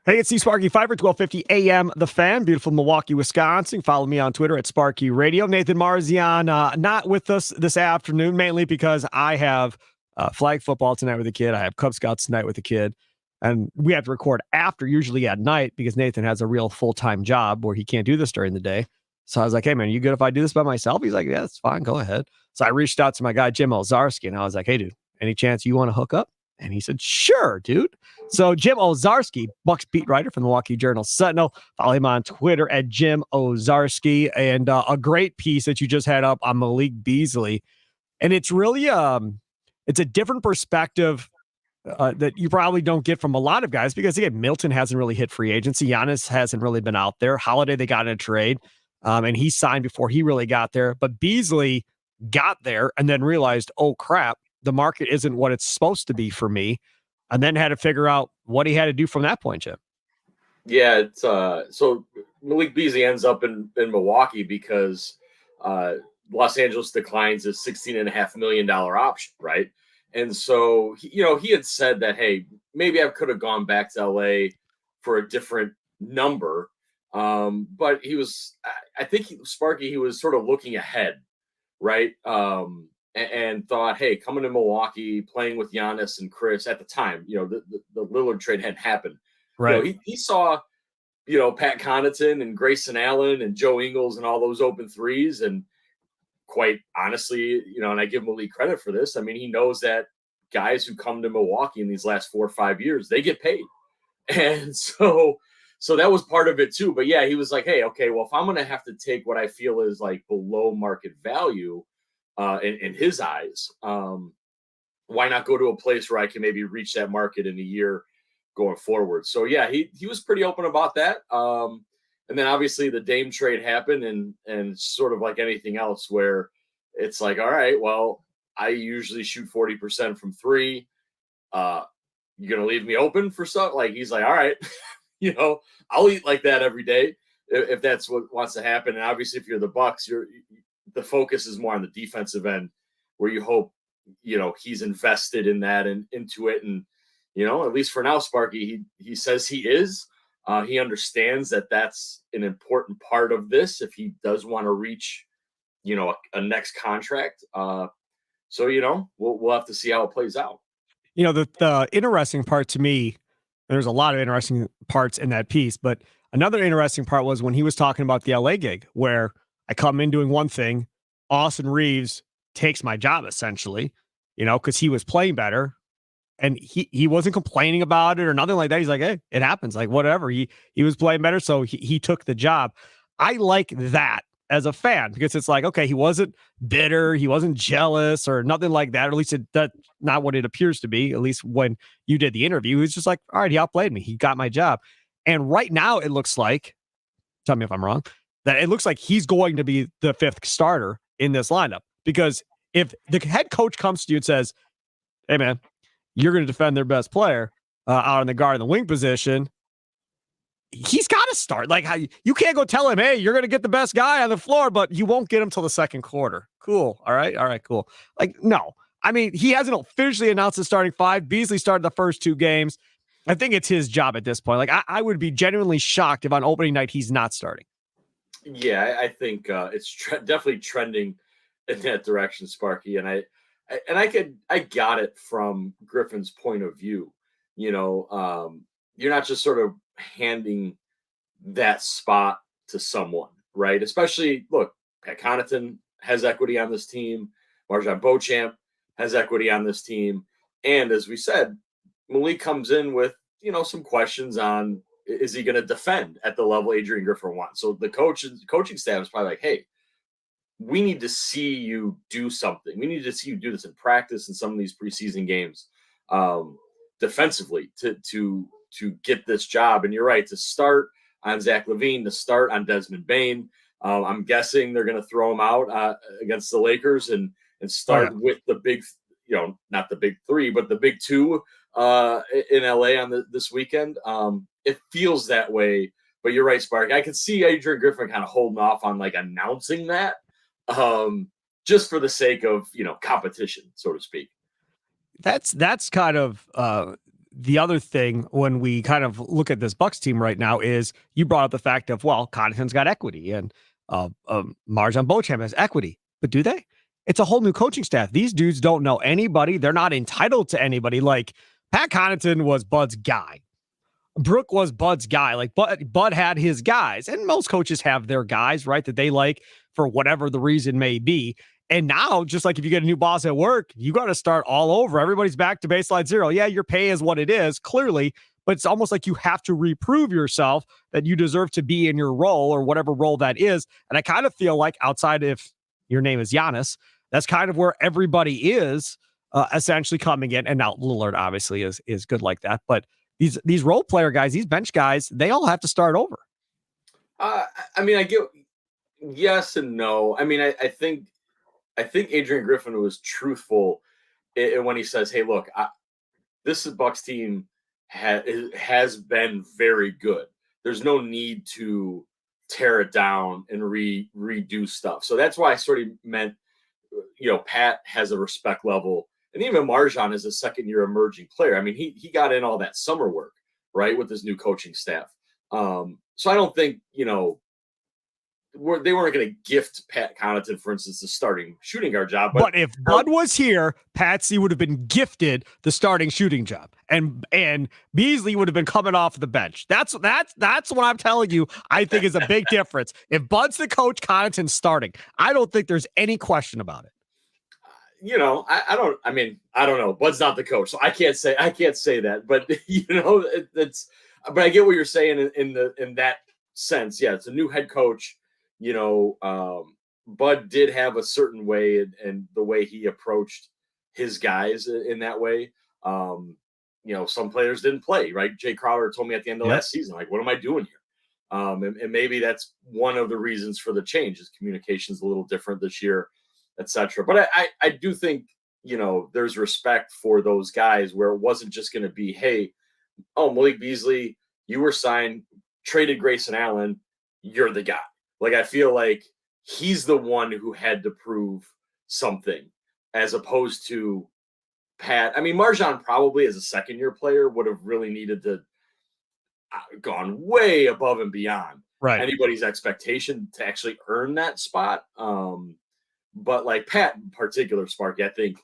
Hey, it's Sparky Fifer, 1250 AM, The Fan, beautiful Milwaukee, Wisconsin. Follow me on Twitter at Sparky Radio. Nathan Marzian, not with us this afternoon, mainly because I have flag football tonight with a kid. I have Cub Scouts tonight with a kid. And we have to record after, usually at night, because Nathan has a real full-time job where he can't do this during the day. So I was like, hey, man, you good if I do this by myself? He's like, yeah, that's fine. Go ahead. So I reached out to my guy, Jim Owczarski, and I was like, hey, dude, any chance you want to hook up? And he said, sure, dude. So Jim Owczarski, Bucks beat writer from the Milwaukee Journal Sentinel. Follow him on Twitter at Jim Owczarski. And a great piece that you just had up on Malik Beasley. And it's really it's a different perspective that you probably don't get from a lot of guys because, again, Middleton hasn't really hit free agency. Giannis hasn't really been out there. Holiday, they got in a trade, and he signed before he really got there. But Beasley got there and then realized, oh, crap, the market isn't what it's supposed to be for me, and then had to figure out what he had to do from that point, Jim. Yeah, it's so Malik Beasley ends up in Milwaukee because Los Angeles declines a $16.5 million option, right? And so, he had said that, hey, maybe I could have gone back to LA for a different number. But I think Sparky, he was sort of looking ahead, right? And thought, hey, coming to Milwaukee, playing with Giannis and Chris at the time, the Lillard trade hadn't happened. Right. He saw, Pat Connaughton and Grayson Allen and Joe Ingles and all those open threes. And quite honestly, and I give Malik credit for this. I mean, he knows that guys who come to Milwaukee in these last 4 or 5 years, they get paid. And so that was part of it too. But yeah, he was like, hey, okay, well, if I'm going to have to take what I feel is like below market value, in his eyes, why not go to a place where I can maybe reach that market in a year going forward? So yeah, he was pretty open about that. And then obviously the Dame trade happened, and sort of like anything else where it's like, all right, well, I usually shoot 40% from three. You're gonna leave me open for stuff? Like, he's like, all right, I'll eat like that every day if that's what wants to happen. And obviously, if you're the Bucks, the focus is more on the defensive end, where you hope, he's invested in that and into it. And, at least for now, Sparky, he says he is. He understands that that's an important part of this if he does want to reach, a next contract. So, we'll have to see how it plays out. The interesting part to me, there's a lot of interesting parts in that piece, but another interesting part was when he was talking about the LA gig, where I come in doing one thing, Austin Reeves takes my job essentially, because he was playing better. And he wasn't complaining about it or nothing like that. He's like, hey, it happens. Like, whatever. He was playing better, so he took the job. I like that as a fan because it's like, okay, he wasn't bitter. He wasn't jealous or nothing like that. Or at least that's not what it appears to be. At least when you did the interview, he was just like, all right, he outplayed me. He got my job. And right now it looks like, tell me if I'm wrong, that it looks like he's going to be the fifth starter in this lineup. Because if the head coach comes to you and says, hey, man, you're going to defend their best player out in the guard and the wing position, he's got to start. Like, you can't go tell him, hey, you're going to get the best guy on the floor, but you won't get him till the second quarter. Cool. All right, cool. Like, no. I mean, he hasn't officially announced the starting five. Beasley started the first 2 games. I think it's his job at this point. Like, I would be genuinely shocked if on opening night he's not starting. Yeah, I think it's definitely trending in that direction, Sparky. And I got it from Griffin's point of view. You're not just sort of handing that spot to someone, right? Especially, look, Pat Connaughton has equity on this team. Marjon Beauchamp has equity on this team. And as we said, Malik comes in with, some questions on, is he going to defend at the level Adrian Griffin wants? So the coaching staff is probably like, hey, we need to see you do something. We need to see you do this in practice in some of these preseason games, defensively to get this job. And you're right, to start on Zach LaVine, to start on Desmond Bane. I'm guessing they're going to throw him out against the Lakers and start with the big, not the big 3, but the big 2 in LA on this weekend. It feels that way, but you're right, Spark. I could see Adrian Griffin kind of holding off on like announcing that, just for the sake of, competition, so to speak. That's kind of the other thing when we kind of look at this Bucks team right now is you brought up the fact of, well, Connaughton's got equity and Marjan Beauchamp has equity, but do they? It's a whole new coaching staff. These dudes don't know anybody. They're not entitled to anybody. Like Pat Connaughton was Bud's guy. Brooke was Bud's guy. Like Bud had his guys, and most coaches have their guys, right? That they like for whatever the reason may be. And now, just like if you get a new boss at work, you got to start all over. Everybody's back to baseline zero. Yeah, your pay is what it is, clearly, but it's almost like you have to reprove yourself that you deserve to be in your role or whatever role that is. And I kind of feel like outside if your name is Giannis, that's kind of where everybody is essentially coming in. And now Lillard obviously is good like that. But these role player guys, these bench guys, they all have to start over. I mean, I get yes and no. I mean, I think Adrian Griffin was truthful when he says, "Hey, look, this Bucks team has been very good. There's no need to tear it down and redo stuff." So that's why I sort of meant, Pat has a respect level, and even Marjan is a second-year emerging player. I mean, he got in all that summer work, right, with his new coaching staff. So I don't think they weren't going to gift Pat Connaughton, for instance, the starting shooting guard job. But if Bud was here, Patsy would have been gifted the starting shooting job, and Beasley would have been coming off the bench. That's what I'm telling you. I think is a big difference. If Bud's the coach, Connaughton's starting. I don't think there's any question about it. I don't know. Bud's not the coach, so I can't say that. But but I get what you're saying in that sense. Yeah, it's a new head coach. Bud did have a certain way and the way he approached his guys in that way. Some players didn't play, right? Jay Crowder told me at the end of last season, like, what am I doing here? And maybe that's one of the reasons for the change is communication's a little different this year, etc. But I do think, there's respect for those guys where it wasn't just going to be, hey, Malik Beasley, you were signed, traded Grayson Allen, you're the guy. Like, I feel like he's the one who had to prove something as opposed to Pat. I mean, Marjan probably as a second-year player would have really needed to gone way above and beyond anybody's expectation to actually earn that spot. But like Pat in particular, Sparky, I think,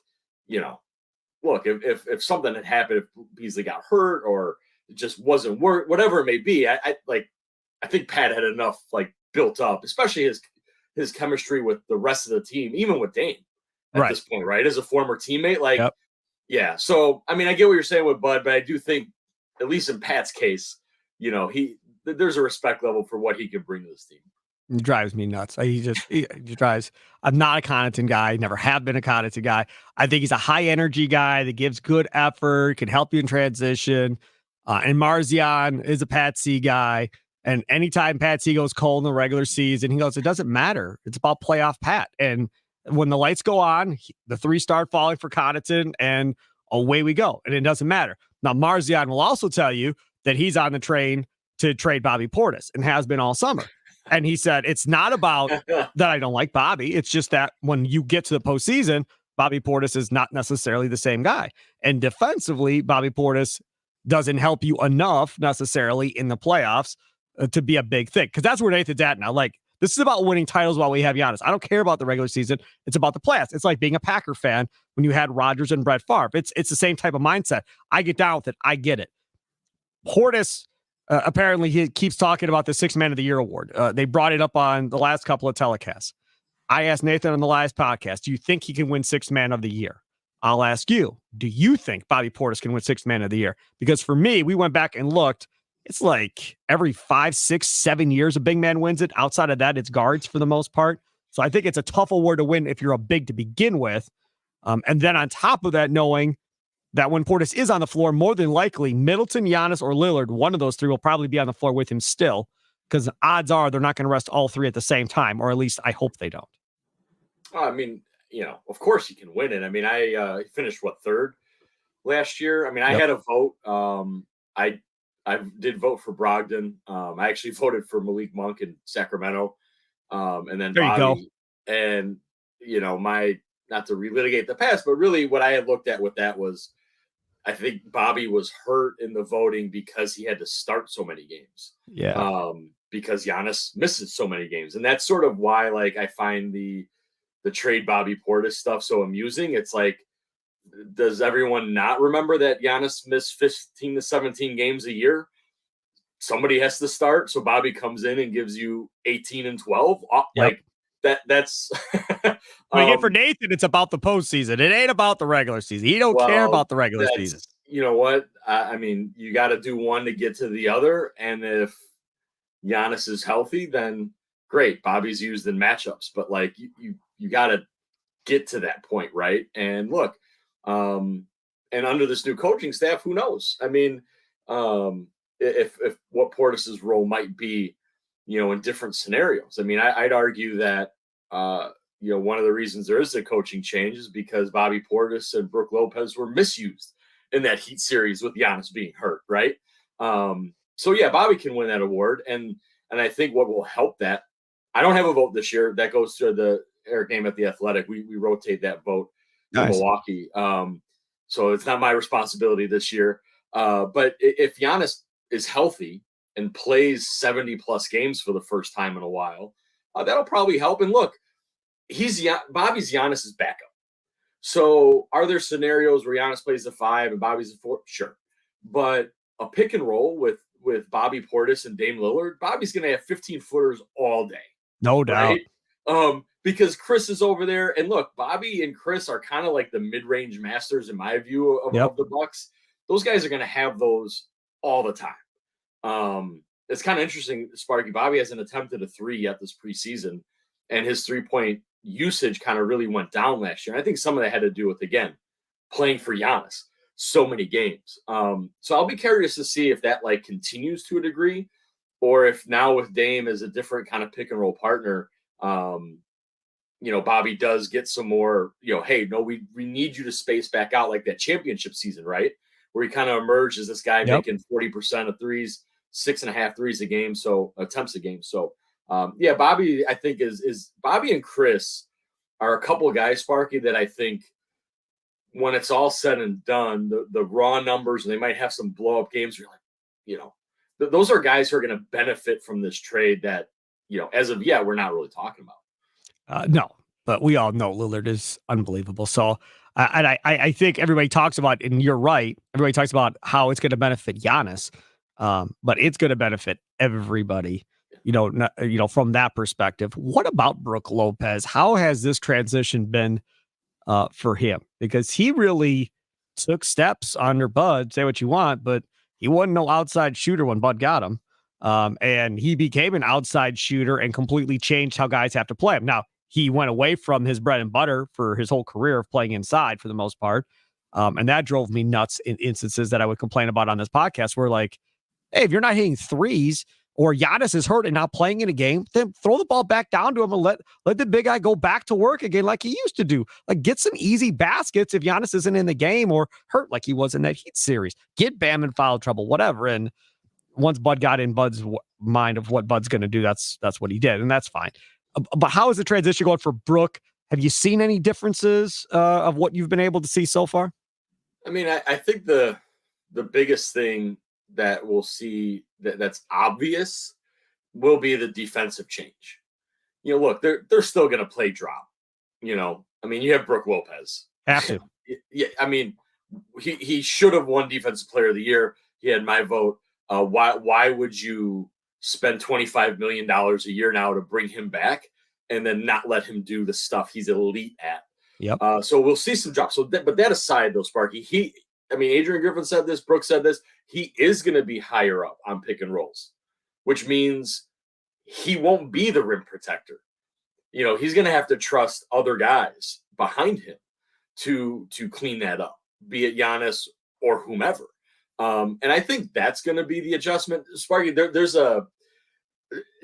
look, if something had happened, if Beasley got hurt or it just wasn't work, whatever it may be, I think Pat had enough built up, especially his chemistry with the rest of the team, even with Dame at this point, right? As a former teammate, yeah. So, I mean, I get what you're saying with Bud, but I do think, at least in Pat's case, there's a respect level for what he could bring to this team. It drives me nuts. He drives. I'm not a Connaughton guy. Never have been a Connaughton guy. I think he's a high energy guy that gives good effort, can help you in transition. And Marjan is a Patsy guy. And anytime Patsy goes cold in the regular season, he goes, it doesn't matter. It's about playoff Pat. And when the lights go on, the three start falling for Connaughton, and away we go. And it doesn't matter. Now, Marjan will also tell you that he's on the train to trade Bobby Portis and has been all summer. And he said, it's not about that I don't like Bobby. It's just that when you get to the postseason, Bobby Portis is not necessarily the same guy. And defensively, Bobby Portis doesn't help you enough necessarily in the playoffs to be a big thing. Because that's where Nathan's at now. Like, this is about winning titles while we have Giannis. I don't care about the regular season. It's about the playoffs. It's like being a Packer fan when you had Rodgers and Brett Favre. It's the same type of mindset. I get down with it. I get it. Portis, apparently he keeps talking about the Sixth Man of the Year award. They brought it up on the last couple of telecasts. I asked Nathan on the last podcast, do you think he can win Sixth Man of the Year? I'll ask you, do you think Bobby Portis can win Sixth Man of the Year? Because for me, we went back and looked. It's like every 5, 6, 7 years a big man wins it. Outside of that, it's guards for the most part. So I think it's a tough award to win if you're a big to begin with. And then on top of that, knowing that when Portis is on the floor, more than likely Middleton, Giannis, or Lillard, one of those three will probably be on the floor with him still, because odds are they're not going to rest all three at the same time, or at least I hope they don't. I mean, of course he can win it. I mean, I finished third last year. I mean, I had a vote. I did vote for Brogdon. I actually voted for Malik Monk in Sacramento. And then there Bobby. You go. And, not to relitigate the past, but really what I had looked at with that was I think Bobby was hurt in the voting because he had to start so many games. Yeah. Because Giannis misses so many games. And that's sort of why, like, I find the trade Bobby Portis stuff so amusing. It's like, does everyone not remember that Giannis missed 15 to 17 games a year? Somebody has to start. So Bobby comes in and gives you 18 and 12. Like that's Again, for Nathan, it's about the postseason. It ain't about the regular season. He don't care about the regular season. You know what? I mean, you got to do one to get to the other. And if Giannis is healthy, then great. Bobby's used in matchups, but like you got to get to that point, right? And look, and under this new coaching staff, who knows? I mean, if what Portis's role might be, in different scenarios. I mean, I'd argue that one of the reasons there is a coaching change is because Bobby Portis and Brook Lopez were misused in that Heat series with Giannis being hurt, right? So yeah, Bobby can win that award, and I think what will help that. I don't have a vote this year. That goes to the Eric Name at the Athletic. We rotate that vote to Milwaukee. So it's not my responsibility this year. But if Giannis is healthy and plays 70 plus games for the first time in a while, that'll probably help. And look, Bobby's Giannis's backup. So are there scenarios where Giannis plays the 5 and Bobby's the 4? Sure. But a pick and roll with Bobby Portis and Dame Lillard, Bobby's going to have 15 footers all day. No doubt. Right? Because Chris is over there. And look, Bobby and Chris are kind of like the mid-range masters in my view of the Bucks. Those guys are going to have those all the time. It's kind of interesting, Sparky. Bobby hasn't attempted a 3 yet this preseason, and his 3-point usage kind of really went down last year. And I think some of that had to do with, again, playing for Giannis so many games. So I'll be curious to see if that like continues to a degree, or if now with Dame as a different kind of pick and roll partner, Bobby does get some more, hey, no, we need you to space back out like that championship season, right? Where he kind of emerged as this guy making 40% of threes, 6.5 threes a game, so attempts a game. So Bobby, I think is Bobby and Chris are a couple of guys, Sparky, that I think when it's all said and done, the raw numbers, and they might have some blow up games. You're like, those are guys who are going to benefit from this trade that, as of yet, we're not really talking about. No, but we all know Lillard is unbelievable. So, I think everybody talks about, and you're right, everybody talks about how it's going to benefit Giannis, but it's going to benefit everybody, from that perspective. What about Brook Lopez? How has this transition been for him? Because he really took steps under Bud, say what you want, but he wasn't no outside shooter when Bud got him. And he became an outside shooter and completely changed how guys have to play him. Now, he went away from his bread and butter for his whole career of playing inside for the most part. And that drove me nuts in instances that I would complain about on this podcast where like, hey, if you're not hitting threes or Giannis is hurt and not playing in a game, then throw the ball back down to him and let the big guy go back to work again like he used to do. Like get some easy baskets if Giannis isn't in the game or hurt like he was in that Heat series. Get Bam in foul trouble, whatever. And once Bud got in Bud's mind of what Bud's going to do, that's what he did, and that's fine. But how is the transition going for Brook? Have you seen any differences of what you've been able to see so far? I mean, I think the biggest thing that we'll see that's obvious will be the defensive change. Look, they're still going to play drop. I mean, you have Brook Lopez. Have to. Yeah, I mean, he should have won Defensive Player of the Year. He had my vote. Why would you spend $25 million a year now to bring him back and then not let him do the stuff he's elite at? Yep. So we'll see some drops. But that aside, though, Sparky, Adrian Griffin said this, Brooks said this, he is going to be higher up on pick and rolls, which means he won't be the rim protector. He's going to have to trust other guys behind him to clean that up, be it Giannis or whomever. And I think that's going to be the adjustment. Sparky, do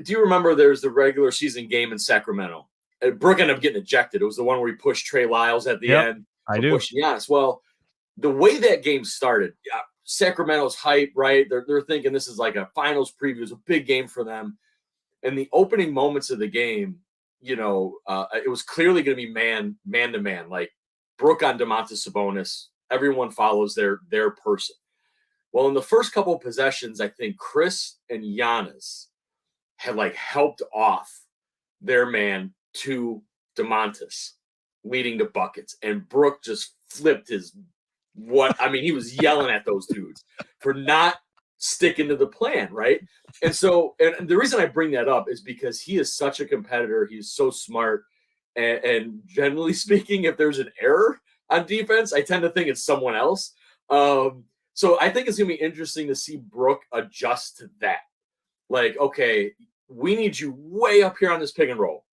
you remember there's the regular season game in Sacramento? Brook ended up getting ejected. It was the one where he pushed Trey Lyles at the end. I do. Giannis. Well, the way that game started, Sacramento's hype, right? They're thinking this is like a finals preview. It's a big game for them. And the opening moments of the game, it was clearly going to be man to man, like Brook on Domantas Sabonis. everyone follows their person. Well, in the first couple of possessions, I think Chris and Giannis had like helped off their man to DeMontis, leading to buckets. And Brook just flipped he was yelling at those dudes for not sticking to the plan, right? And so, and the reason I bring that up is because he is such a competitor. He's so smart. And generally speaking, if there's an error on defense, I tend to think it's someone else. So I think it's going to be interesting to see Brook adjust to that. Like, okay, we need you way up here on this pick and roll.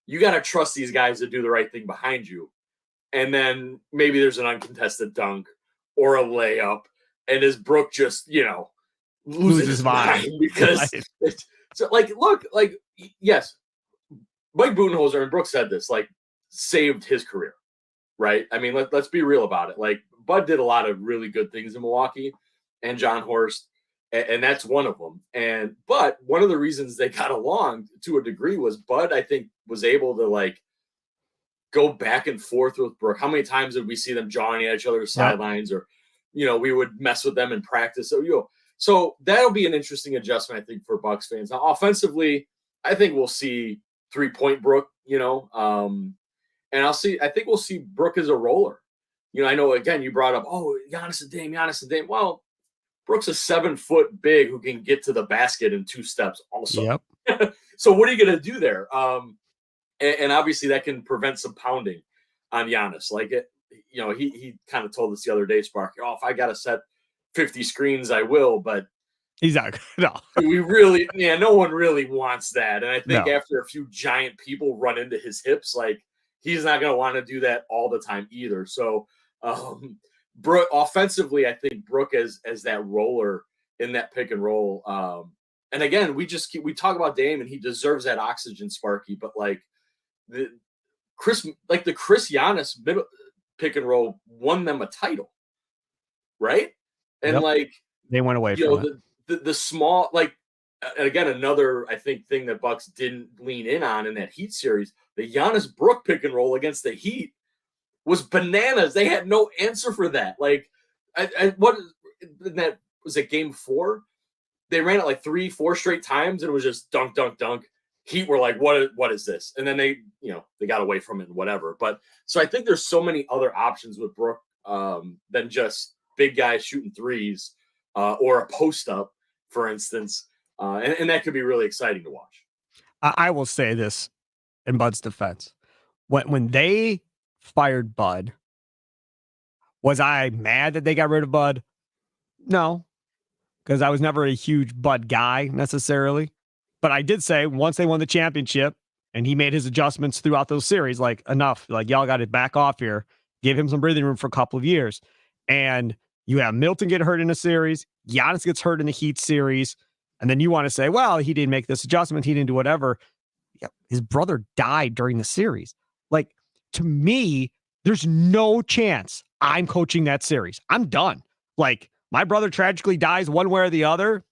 You got to trust these guys to do the right thing behind you. And then maybe there's an uncontested dunk or a layup. And as Brook just, loses his mind because so look, yes, Mike Budenholzer and Brook said this, saved his career, right? I mean, let's be real about it. Like, Bud did a lot of really good things in Milwaukee and John Horst, and that's one of them. But one of the reasons they got along to a degree was Bud, I think, was able to go back and forth with Brook. How many times did we see them jawing at each other's sidelines, or we would mess with them in practice? So that'll be an interesting adjustment, I think, for Bucks fans. Now, offensively, I think we'll see 3-point Brook, and I think we'll see Brook as a roller. I know, again, you brought up, Giannis and Dame. Well, Brook's a 7-foot big who can get to the basket in 2 steps also. Yep. So what are you going to do there? And obviously that can prevent some pounding on Giannis. He kind of told us the other day, Sparky, if I got to set 50 screens, I will, but he's not. No, no one really wants that. And I think after a few giant people run into his hips, he's not going to want to do that all the time either. So, Brook offensively, I think Brook as that roller in that pick and roll. And again, we talk about Dame and he deserves that oxygen, Sparky, but the Chris Giannis middle pick and roll won them a title, right? And they went away from it. The small, and again, another, I think, thing that Bucks didn't lean in on in that Heat series, the Giannis Brook pick and roll against the Heat was bananas. They had no answer for that. That was it, game 4? They ran it 3-4 straight times, and it was just dunk, dunk, dunk. Heat were like, what is this? And then they got away from it and whatever. But so I think there's so many other options with Brook than just big guys shooting threes or a post up, for instance. And that could be really exciting to watch. I will say this in Bud's defense. When they fired Bud, was I mad that they got rid of Bud? No, because I was never a huge Bud guy necessarily. But I did say once they won the championship and he made his adjustments throughout those series, enough, y'all got to back off here, give him some breathing room for a couple of years. And you have Middleton get hurt in a series, Giannis gets hurt in the Heat series, and then you want to say, well, he didn't make this adjustment, he didn't do whatever. Yeah, his brother died during the series. To me, there's no chance I'm coaching that series. I'm done. My brother tragically dies one way or the other.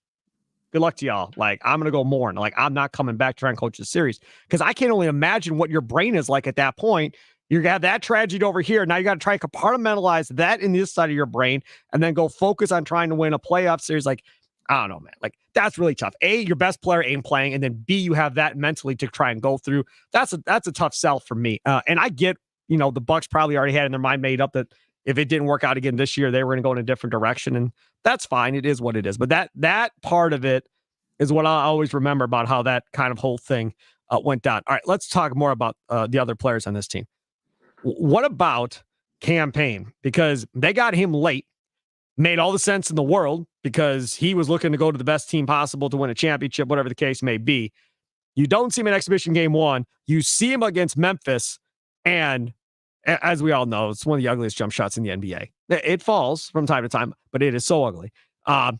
Good luck to y'all. I'm going to go mourn. I'm not coming back to try and coach the series because I can only imagine what your brain is like at that point. You're going to have that tragedy over here. Now you got to try and compartmentalize that in this side of your brain and then go focus on trying to win a playoff series. I don't know, man. That's really tough. A, your best player ain't playing. And then B, you have that mentally to try and go through. That's a tough sell for me. And I get, the Bucks probably already had in their mind made up that if it didn't work out again this year, they were going to go in a different direction. And that's fine. It is what it is. But that part of it is what I always remember about how that kind of whole thing went down. All right, let's talk more about the other players on this team. What about Payne? Because they got him late. Made all the sense in the world because he was looking to go to the best team possible to win a championship, whatever the case may be. You don't see him in exhibition game 1. You see him against Memphis, and as we all know, it's one of the ugliest jump shots in the NBA. It falls from time to time, but it is so ugly. But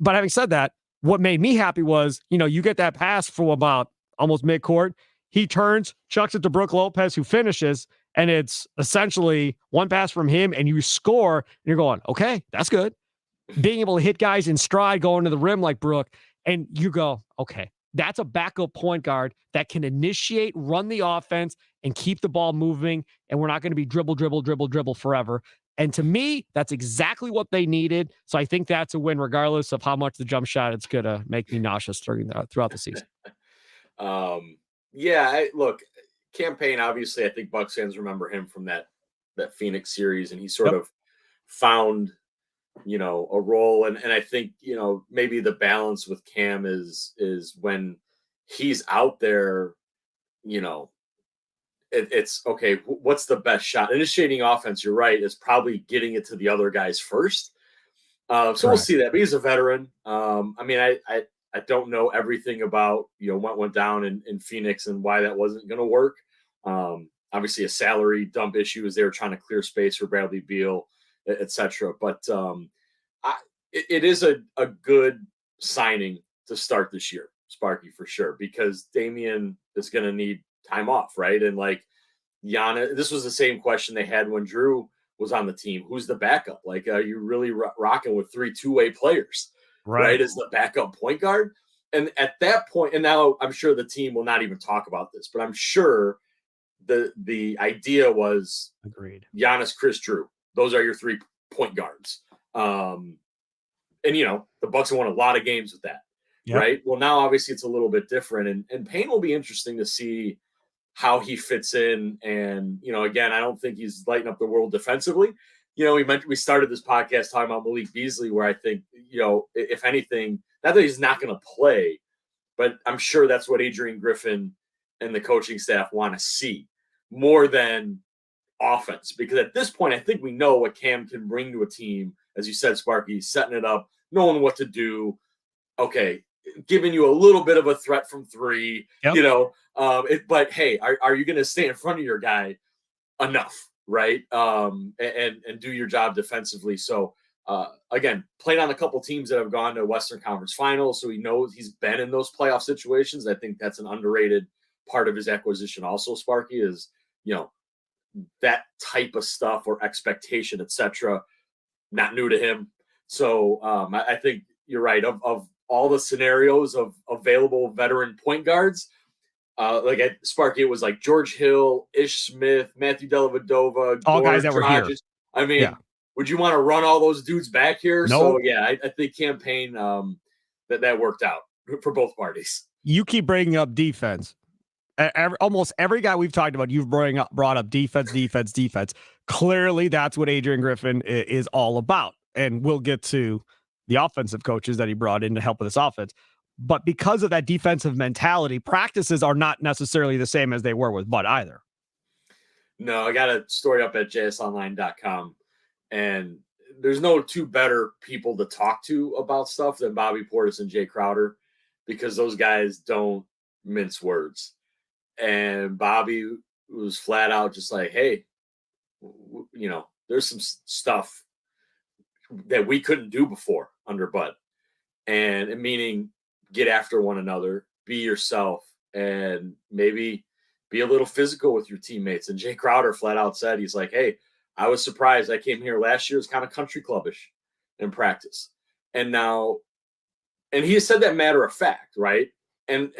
having said that, what made me happy was, you get that pass from about almost midcourt. He turns, chucks it to Brook Lopez, who finishes, and it's essentially one pass from him, and you score, and you're going, okay, that's good. Being able to hit guys in stride, going to the rim like Brook, and you go, okay, that's a backup point guard that can initiate, run the offense, and keep the ball moving, and we're not going to be dribble forever. And to me, that's exactly what they needed. So I think that's a win, regardless of how much the jump shot it's going to make me nauseous throughout the season. Look, Payne, obviously, I think Bucks fans remember him from that Phoenix series, and he sort of found, a role. And I think, maybe the balance with Cam is when he's out there, it's okay. What's the best shot? Initiating offense, you're right, is probably getting it to the other guys first. So we'll see that. But he's a veteran. I don't know everything about, what went down in Phoenix and why that wasn't going to work. Obviously a salary dump issue as they were trying to clear space for Bradley Beal, etc. But it is a good signing to start this year, Sparky, for sure, because Damian is going to need time off, right? And like Giannis, this was the same question they had when Drew was on the team. Who's the backup? Like, are you really rocking with 3 two-way players, right? As the backup point guard? And at that point, and now I'm sure the team will not even talk about this, but I'm sure the idea was agreed. Giannis, Chris, Drew. Those are your 3 point guards. And the Bucks have won a lot of games with that, right? Well, now obviously it's a little bit different, and Payne will be interesting to see how he fits in. And, again, I don't think he's lighting up the world defensively. We started this podcast talking about Malik Beasley, where I think, if anything, not that he's not going to play, but I'm sure that's what Adrian Griffin and the coaching staff want to see more than offense. Because at this point, I think we know what Cam can bring to a team. As you said, Sparky, setting it up, knowing what to do. Okay, giving you a little bit of a threat from 3, but hey, are you going to stay in front of your guy enough, right? And do your job defensively. So again, played on a couple teams that have gone to Western Conference Finals, so he knows he's been in those playoff situations. I think that's an underrated part of his acquisition also, Sparky, is, that type of stuff or expectation, etc. Not new to him. So I think you're right. Of all the scenarios of available veteran point guards, like at Sparky, it was like George Hill, Ish Smith, Matthew Dellavedova, all guys that were here. I mean, would you want to run all those dudes back here? No. So I think Payne that worked out for both parties. You keep bringing up defense. Almost every guy we've talked about, you've brought up defense. Clearly, that's what Adrian Griffin is all about. And we'll get to the offensive coaches that he brought in to help with this offense. But because of that defensive mentality, practices are not necessarily the same as they were with Bud either. No, I got a story up at jsonline.com, and there's no 2 better people to talk to about stuff than Bobby Portis and Jay Crowder, because those guys don't mince words. And Bobby was flat out just like, hey, there's some stuff that we couldn't do before under Bud. And meaning get after one another, be yourself, and maybe be a little physical with your teammates. And Jay Crowder flat out said, he's like, hey, I was surprised. I came here last year, it was kind of country clubbish in practice. And now, and he said that matter of fact, right? And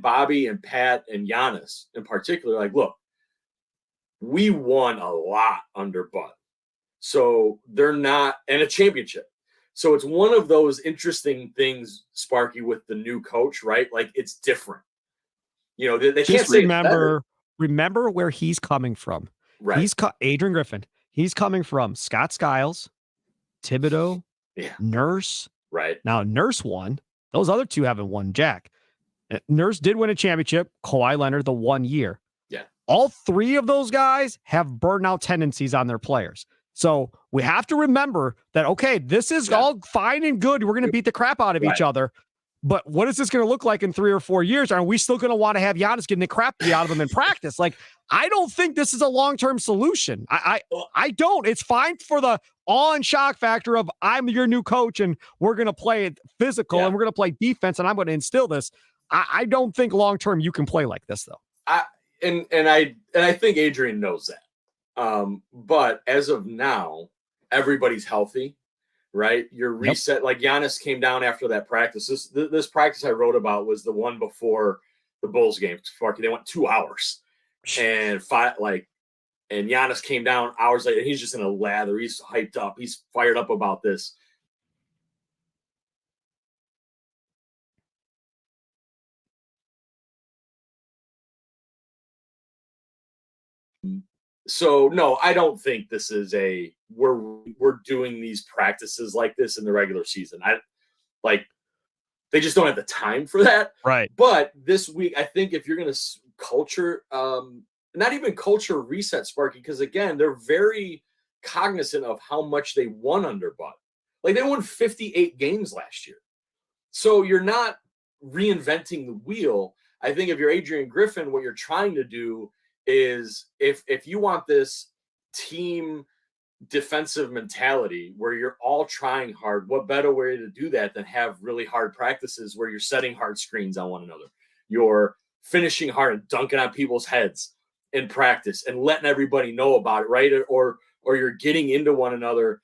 Bobby and Pat and Giannis in particular, like, look, we won a lot under Bud. So they're not, and a championship. So it's one of those interesting things, Sparky, with the new coach, right? Like, it's different. They just can't say remember where he's coming from. Right. He's Adrian Griffin. He's coming from Scott Skiles, Thibodeau, Nurse. Right. Now, Nurse won. Those other 2 haven't won jack. Nurse did win a championship. Kawhi Leonard, the 1 year. Yeah. All 3 of those guys have burnout tendencies on their players. So we have to remember that, okay, this is all fine and good. We're going to beat the crap out of each other. But what is this going to look like in 3 or 4 years? Are we still going to want to have Giannis getting the crap beat out of him in practice? Like, I don't think this is a long-term solution. I don't. It's fine for the awe and shock factor of I'm your new coach and we're going to play it physical and we're going to play defense and I'm going to instill this. I don't think long-term you can play like this, though. I think Adrian knows that. But as of now, everybody's healthy, right? You're reset. Like Giannis came down after that practice. This practice I wrote about was the one before the Bulls game. Sparky, they went 2 hours and And Giannis came down hours later. He's just in a lather. He's hyped up. He's fired up about this. So no, I don't think this is we're doing these practices like this in the regular season. They just don't have the time for that. Right. But this week, I think if you're going to culture, not even culture reset, Sparky, because again, they're very cognizant of how much they won under Bud. Like they won 58 games last year. So you're not reinventing the wheel. I think if you're Adrian Griffin, what you're trying to do is if you want this team defensive mentality where you're all trying hard, what better way to do that than have really hard practices where you're setting hard screens on one another, you're finishing hard and dunking on people's heads in practice and letting everybody know about it, right? Or you're getting into one another.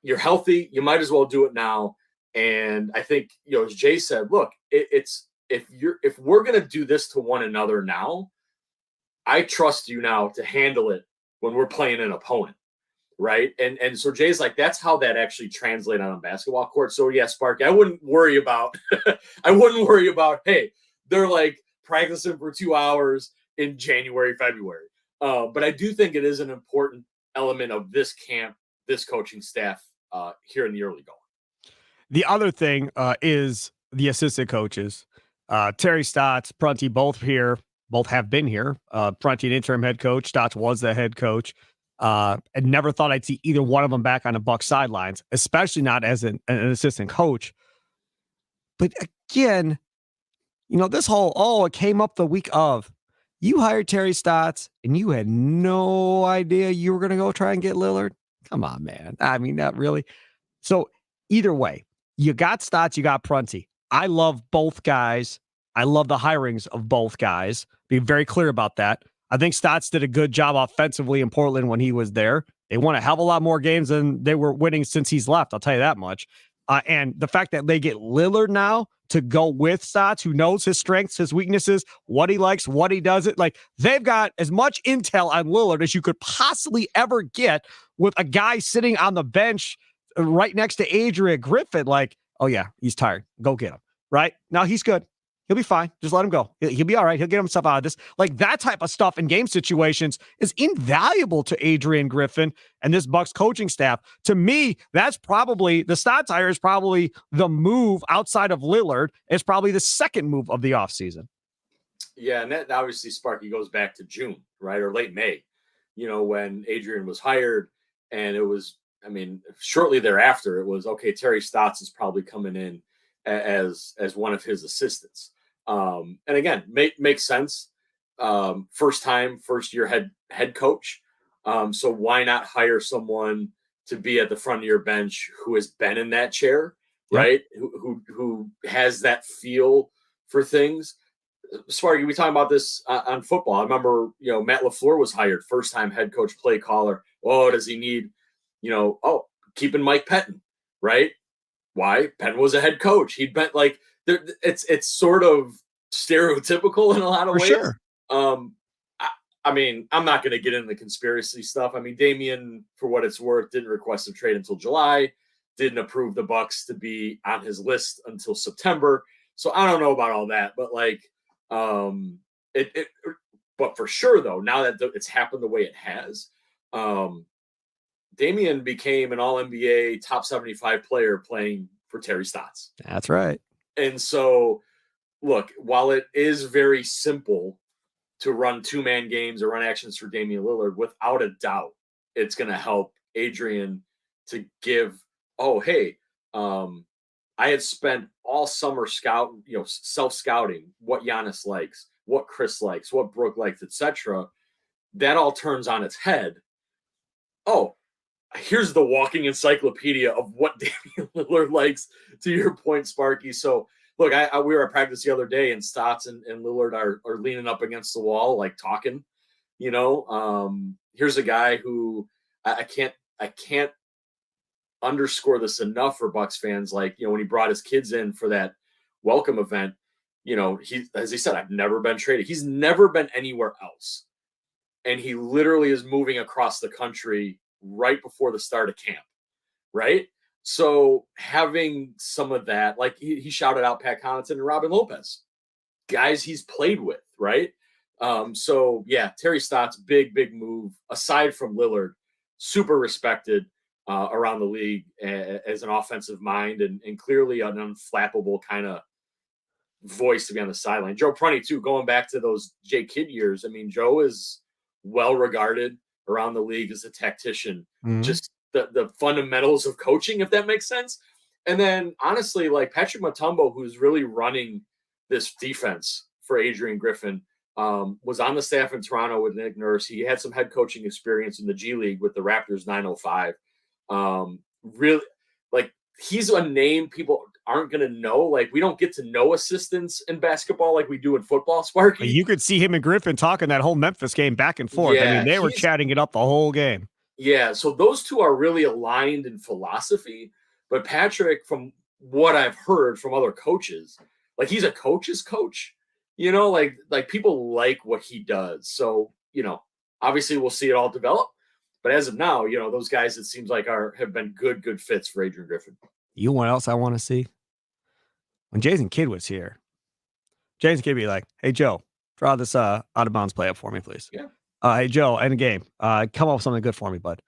You're healthy, you might as well do it now. And I think, as Jay said, look, it's if we're going to do this to one another now, I trust you now to handle it when we're playing an opponent, right? And so Jay's like, that's how that actually translates on a basketball court. So yeah, Sparky, I wouldn't worry about, hey, they're like practicing for 2 hours in January, February. But I do think it is an important element of this camp, this coaching staff here in the early going. The other thing is the assistant coaches. Terry Stotts, Prunty, both have been here. Prunty, an interim head coach. Stotts was the head coach. I never thought I'd see either one of them back on the Bucks sidelines, especially not as an assistant coach. But again, this whole, it came up the week of. You hired Terry Stotts, and you had no idea you were going to go try and get Lillard? Come on, man. I mean, not really. So either way, you got Stotts, you got Prunty. I love both guys. I love the hirings of both guys. Be very clear about that. I think Stotts did a good job offensively in Portland when he was there. They won a hell of a lot more games than they were winning since he's left. I'll tell you that much. And the fact that they get Lillard now to go with Stotts, who knows his strengths, his weaknesses, what he likes, what he doesn't. Like, they've got as much intel on Lillard as you could possibly ever get with a guy sitting on the bench right next to Adrian Griffin. Like, oh yeah, he's tired. Go get him. Right? Now he's good. He'll be fine. Just let him go. He'll be all right. He'll get himself out of this. Like, that type of stuff in game situations is invaluable to Adrian Griffin and this Bucks coaching staff. To me, that's probably the Stotts hire is probably the move outside of Lillard. It's probably the second move of the offseason. Yeah, and that obviously, Sparky, goes back to June, right? Or late May, when Adrian was hired. And it was, shortly thereafter, it was, okay, Terry Stotts is probably coming in as one of his assistants. And again, makes sense. First year head coach. So why not hire someone to be at the front of your bench who has been in that chair, right? Who has that feel for things. Sparky, we talking about this on football. I remember, Matt LaFleur was hired, first time head coach, play caller. Oh, does he need, keeping Mike Pettin, right? Why? Penn was a head coach. He'd been like, it's sort of stereotypical in a lot of ways. Sure. I'm not going to get into the conspiracy stuff. Damian, for what it's worth, didn't request a trade until July, didn't approve the Bucks to be on his list until September. So I don't know about all that, but but for sure though, now that it's happened the way it has, Damian became an all-NBA top 75 player playing for Terry Stotts. That's right. And so, look, while it is very simple to run two-man games or run actions for Damian Lillard, without a doubt, it's going to help Adrian to give, I had spent all summer self-scouting what Giannis likes, what Chris likes, what Brooke likes, etc. That all turns on its head. Oh, here's the walking encyclopedia of what Damian Lillard likes, to your point, Sparky. So, look, we were at practice the other day, and Stotts and Lillard are leaning up against the wall, like talking. Here's a guy who I can't underscore this enough for Bucks fans. Like, when he brought his kids in for that welcome event, he, as he said, I've never been traded. He's never been anywhere else. and he literally is moving across the country right before the start of camp, right? So having some of that, like he shouted out Pat Connaughton and Robin Lopez, guys he's played with, right? So yeah, Terry Stotts, big move. Aside from Lillard, super respected around the league as an offensive mind and clearly an unflappable kind of voice to be on the sideline. Joe Prunty too, going back to those Jay Kidd years. I mean, Joe is well regarded around the league as a tactician. Just the fundamentals of coaching, if that makes sense. And then honestly, like Patrick Mutombo, who's really running this defense for Adrian Griffin, was on the staff in Toronto with Nick Nurse. He had some head coaching experience in the G League with the Raptors 905. Really, like he's a name people aren't going to know. Like we don't get to know assistants in basketball like we do in football, Sparky. You could see him and Griffin talking that whole Memphis game back and forth. Yeah, I mean, they were chatting it up the whole game. Yeah, so those two are really aligned in philosophy. But Patrick, from what I've heard from other coaches, like he's a coach's coach. You know, like people like what he does. So, you know, obviously we'll see it all develop. But as of now, you know, those guys, it seems like have been good fits for Adrian Griffin. You know what else I want to see? When Jason Kidd was here, Jason Kidd be like, hey, Joe, draw this out of bounds play up for me, please. Yeah. Hey, Joe, end of game. Come up with something good for me, bud.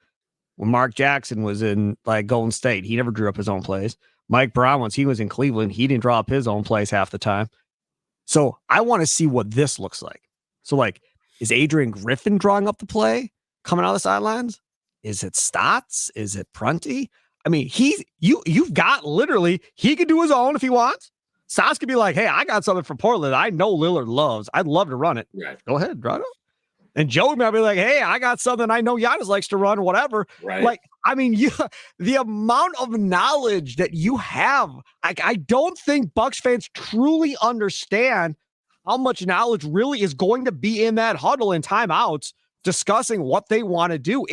When Mark Jackson was in like Golden State, he never drew up his own plays. Mike Brown, once he was in Cleveland, he didn't draw up his own plays half the time. So I want to see what this looks like. So like, is Adrian Griffin drawing up the play coming out of the sidelines? Is it Stotts? Is it Prunty? I mean, you've got literally, he could do his own if he wants. Stotts could be like, hey, I got something for Portland I know Lillard loves. I'd love to run it. Right. Go ahead, draw it up. And Joe might be like, hey, I got something I know Giannis likes to run, whatever. Right. Like, I mean, the amount of knowledge that you have, I don't think Bucks fans truly understand how much knowledge really is going to be in that huddle and timeouts discussing what they want to do.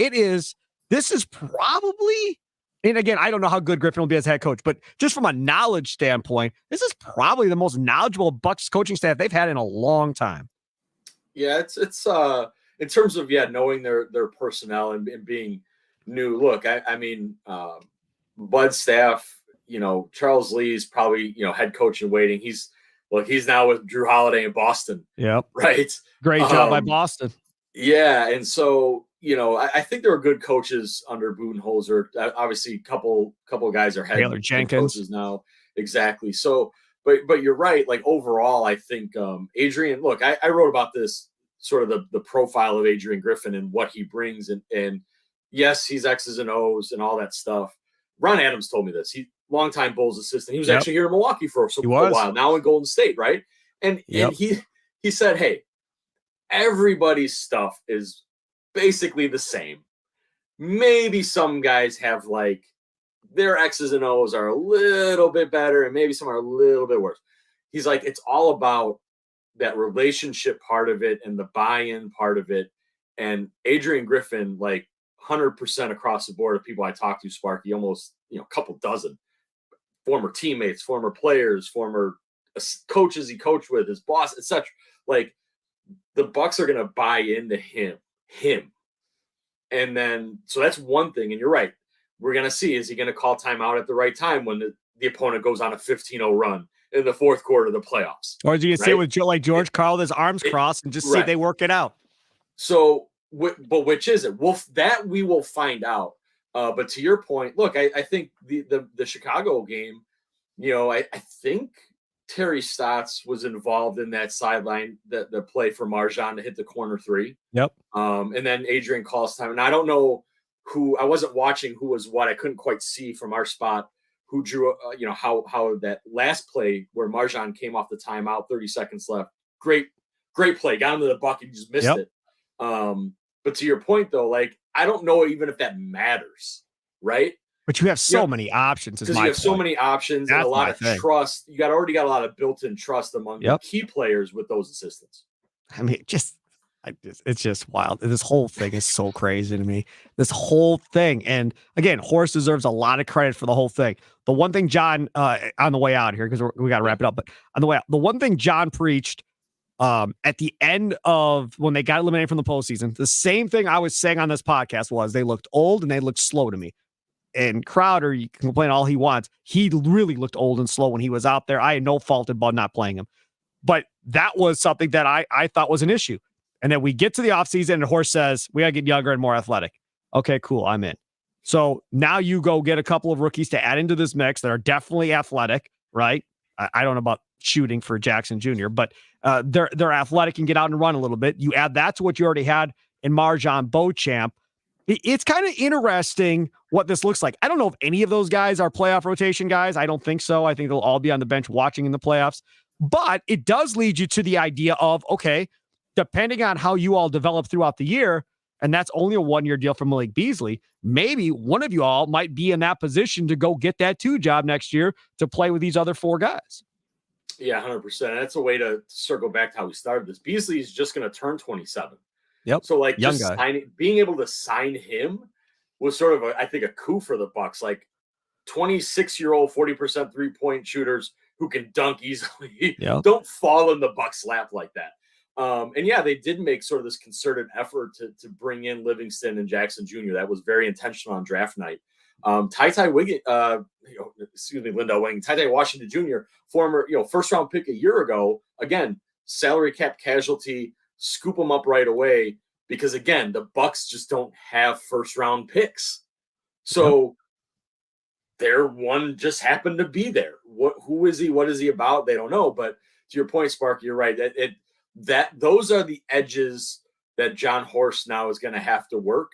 This is probably, and again, I don't know how good Griffin will be as head coach, but just from a knowledge standpoint, this is probably the most knowledgeable Bucks coaching staff they've had in a long time. Yeah, it's in terms of knowing their personnel and being new. Look, I mean, Bud's staff, you know, Charles Lee's probably, you know, head coach in waiting. He's now with Drew Holiday in Boston. Yep. Right. Great job by Boston. Yeah, and so you know, I think there are good coaches under Budenholzer. Obviously, a couple of guys are head coaches now. Exactly. So. But you're right. Like overall, I think Adrian. Look, I wrote about this sort of the profile of Adrian Griffin and what he brings, and yes, he's X's and O's and all that stuff. Ron Adams told me this. He longtime Bulls assistant. He was actually here in Milwaukee for a while. Now in Golden State, right? And he said, hey, everybody's stuff is basically the same. Maybe some guys have like. Their X's and O's are a little bit better and maybe some are a little bit worse. He's like, it's all about that relationship part of it and the buy-in part of it. And Adrian Griffin, like 100% across the board of people I talked to, Sparky, almost, you know, a couple dozen former teammates, former players, former coaches he coached with, his boss, etc. Like the Bucks are going to buy into him. And then, so that's one thing. And you're right. We're going to see, is he going to call timeout at the right time when the opponent goes on a 15-0 run in the fourth quarter of the playoffs? Or is he going to sit with like George Karl with his arms crossed and just see if they work it out? So, but which is it? That we will find out. But to your point, look, I think the Chicago game, you know, I think Terry Stotts was involved in that sideline, the play for Marjan to hit the corner three. Yep. And then Adrian calls time. And I don't know I wasn't watching who was what. I couldn't quite see from our spot who drew, you know, how that last play where Marjan came off the timeout, 30 seconds left. Great play. Got him to the bucket. He just missed it. But to your point, though, like, I don't know even if that matters, right? But you have so many options. Because you have so many options and a lot of trust. You already got a lot of built-in trust among the key players with those assistants. I mean, it's just wild. This whole thing is so crazy to me. This whole thing. And again, Horace deserves a lot of credit for the whole thing. The one thing John, on the way out here, because we got to wrap it up, but on the way out, the one thing John preached at the end of when they got eliminated from the postseason, the same thing I was saying on this podcast was they looked old and they looked slow to me. And Crowder, you can complain all he wants. He really looked old and slow when he was out there. I had no fault about not playing him. But that was something that I thought was an issue. And then we get to the offseason and Horst says, we got to get younger and more athletic. Okay, cool. I'm in. So now you go get a couple of rookies to add into this mix that are definitely athletic, right? I don't know about shooting for Jackson Jr., but they're athletic and get out and run a little bit. You add that to what you already had in Marjan Beauchamp. It's kind of interesting what this looks like. I don't know if any of those guys are playoff rotation guys. I don't think so. I think they'll all be on the bench watching in the playoffs. But it does lead you to the idea of, okay, depending on how you all develop throughout the year, and that's only a one-year deal for Malik Beasley, maybe one of you all might be in that position to go get that 2 job next year to play with these other 4 guys. Yeah, 100%. That's a way to circle back to how we started this. Beasley is just going to turn 27. Yep. So like young just being able to sign him was sort of I think a coup for the Bucks. Like 26-year-old 40% 3-point shooters who can dunk easily. Yep. Don't fall in the Bucks' lap like that. And yeah, they did make sort of this concerted effort to bring in Livingston and Jackson Jr. That was very intentional on draft night. Ty Lindell Wing, Ty Washington Jr., former first round pick a year ago. Again, salary cap casualty. Scoop them up right away because again, the Bucks just don't have first round picks. So their one just happened to be there. Who is he? What is he about? They don't know. But to your point, Sparky, you're right. That those are the edges that John Horst now is going to have to work.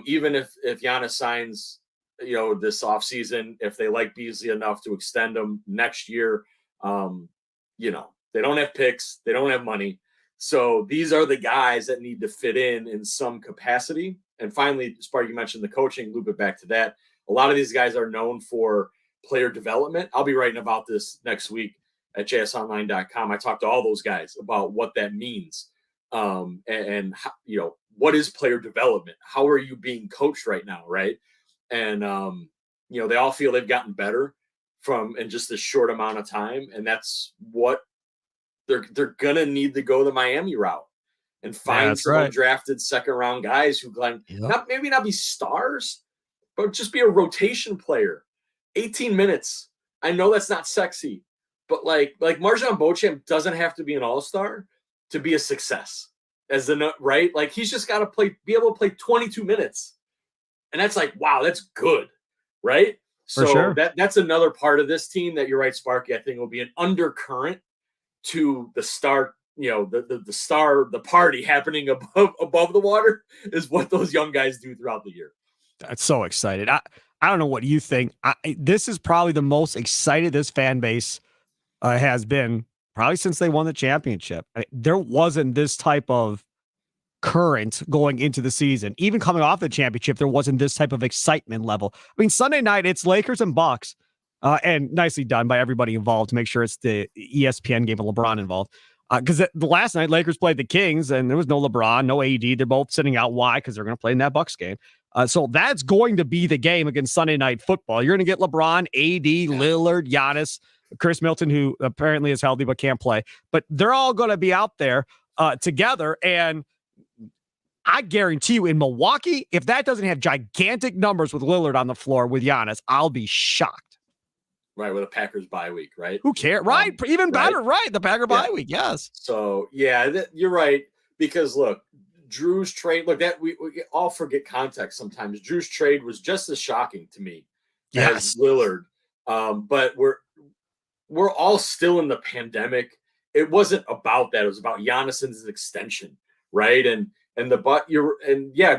Even if Giannis signs, this offseason, if they like Beasley enough to extend him next year, they don't have picks, they don't have money. So these are the guys that need to fit in some capacity. And finally, Sparky, you mentioned the coaching, loop it back to that. A lot of these guys are known for player development. I'll be writing about this next week at jsonline.com. I talked to all those guys about what that means. And how, what is player development? How are you being coached right now, right? And, they all feel they've gotten better in just this short amount of time. And that's what they're going to need to go the Miami route and find some undrafted second-round guys who maybe not be stars, but just be a rotation player. 18 minutes. I know that's not sexy, but like Marjan Beauchamp doesn't have to be an all-star to be a success right? Like he's just got to be able to play 22 minutes. And that's like, wow, that's good. Right. For so sure. That's another part of this team that you're right, Sparky, I think will be an undercurrent to the start, the party happening above the water is what those young guys do throughout the year. That's so excited. I don't know what you think. This is probably the most excited this fan base has been probably since they won the championship. There wasn't this type of current going into the season. Even coming off the championship, there wasn't this type of excitement level. I mean, Sunday night, it's Lakers and Bucks, and nicely done by everybody involved to make sure it's the ESPN game with LeBron involved. Because the last night, Lakers played the Kings, and there was no LeBron, no AD. They're both sitting out. Why? Because they're going to play in that Bucks game. So that's going to be the game against Sunday Night Football. You're going to get LeBron, AD, Lillard, Giannis, Chris Middleton, who apparently is healthy but can't play. But they're all going to be out there together. And I guarantee you in Milwaukee, if that doesn't have gigantic numbers with Lillard on the floor with Giannis, I'll be shocked. Right, with a Packers bye week, right? Who cares? Right, even better, right? The Packer bye week, yes. So, you're right. Because, look, Drew's trade, that we all forget context sometimes. Drew's trade was just as shocking to me as Lillard. But we're all still in the pandemic. It wasn't about that. It was about Giannis's extension, right? And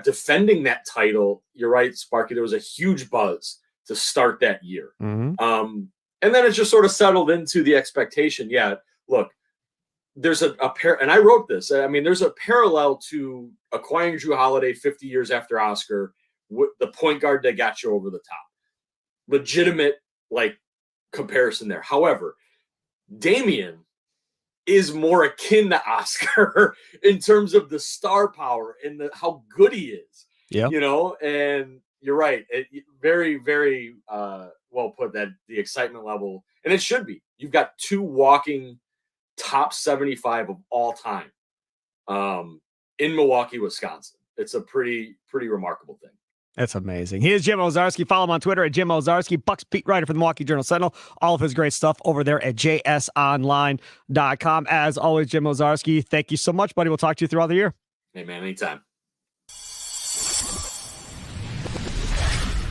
defending that title, you're right, Sparky. There was a huge buzz to start that year. Mm-hmm. And then it just sort of settled into the expectation. Yeah, look, there's a pair, and I wrote this. I mean, there's a parallel to acquiring Drew Holiday 50 years after Oscar, the point guard that got you over the top. Legitimate, comparison there. However, Damian is more akin to Oscar in terms of the star power and how good he is. Yeah. And you're right. Very, very well put, that the excitement level, and it should be. You've got 2 walking top 75 of all time in Milwaukee, Wisconsin. It's a pretty remarkable thing. That's amazing. He is Jim Owczarski. Follow him on Twitter at Jim Owczarski, Bucks beat writer for the Milwaukee Journal Sentinel. All of his great stuff over there at jsonline.com. As always, Jim Owczarski, thank you so much, buddy. We'll talk to you throughout the year. Hey, man, anytime.